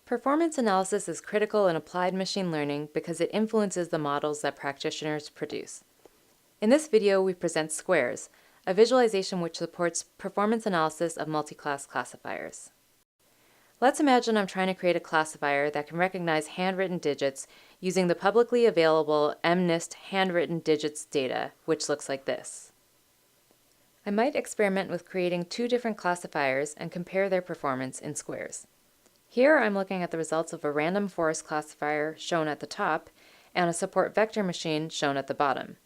Performance analysis is critical in applied machine learning because it influences the models that practitioners produce. In this video, we present Squares, a visualization which supports performance analysis of multi-class classifiers. Let's imagine I'm trying to create a classifier that can recognize handwritten digits using the publicly available MNIST handwritten digits data, which looks like this. I might experiment with creating two different classifiers and compare their performance in Squares. Here I'm looking at the results of a random forest classifier shown at the top and a support vector machine shown at the bottom.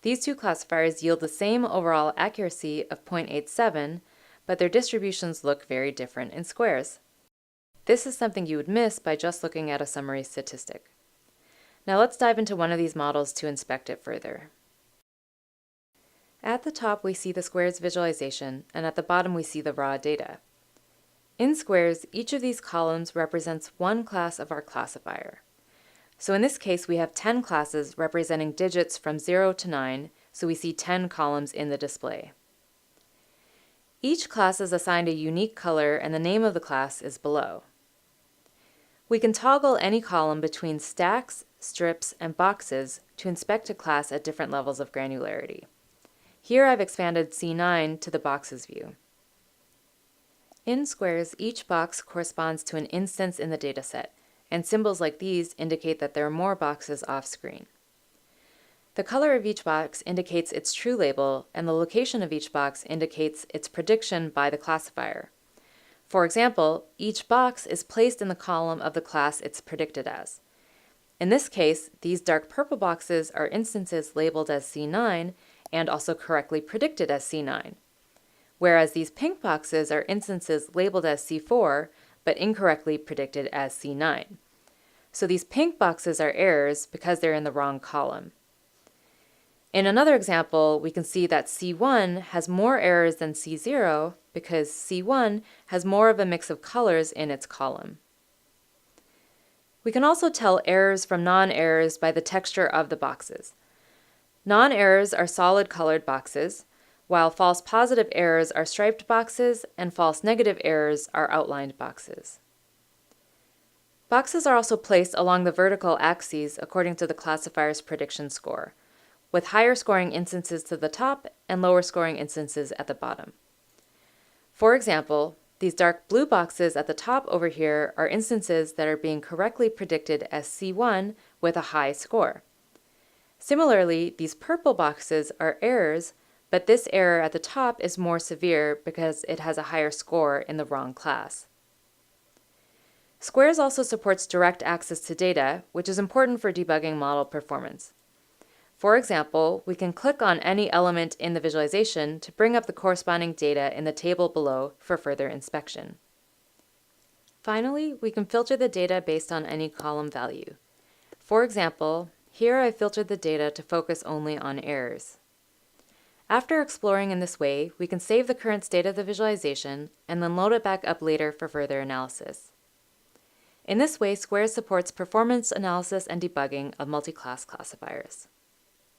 These two classifiers yield the same overall accuracy of 0.87, but their distributions look very different in Squares. This is something you would miss by just looking at a summary statistic. Now let's dive into one of these models to inspect it further. At the top we see the Squares visualization, and at the bottom we see the raw data. In Squares, each of these columns represents one class of our classifier. So in this case, we have 10 classes representing digits from 0 to 9, so we see 10 columns in the display. Each class is assigned a unique color, and the name of the class is below. We can toggle any column between stacks, strips, and boxes to inspect a class at different levels of granularity. Here I've expanded C9 to the boxes view. In Squares, each box corresponds to an instance in the dataset, and symbols like these indicate that there are more boxes off-screen. The color of each box indicates its true label, and the location of each box indicates its prediction by the classifier. For example, each box is placed in the column of the class it's predicted as. In this case, these dark purple boxes are instances labeled as C9 and also correctly predicted as C9. Whereas these pink boxes are instances labeled as C4, but incorrectly predicted as C9. So these pink boxes are errors because they're in the wrong column. In another example, we can see that C1 has more errors than C0 because C1 has more of a mix of colors in its column. We can also tell errors from non-errors by the texture of the boxes. Non-errors are solid colored boxes, while false positive errors are striped boxes and false negative errors are outlined boxes. Boxes are also placed along the vertical axes according to the classifier's prediction score, with higher scoring instances to the top and lower scoring instances at the bottom. For example, these dark blue boxes at the top over here are instances that are being correctly predicted as C1 with a high score. Similarly, these purple boxes are errors, but this error at the top is more severe because it has a higher score in the wrong class. Squares also supports direct access to data, which is important for debugging model performance. For example, we can click on any element in the visualization to bring up the corresponding data in the table below for further inspection. Finally, we can filter the data based on any column value. For example, here I filtered the data to focus only on errors. After exploring in this way, we can save the current state of the visualization and then load it back up later for further analysis. In this way, Squares supports performance analysis and debugging of multi-class classifiers.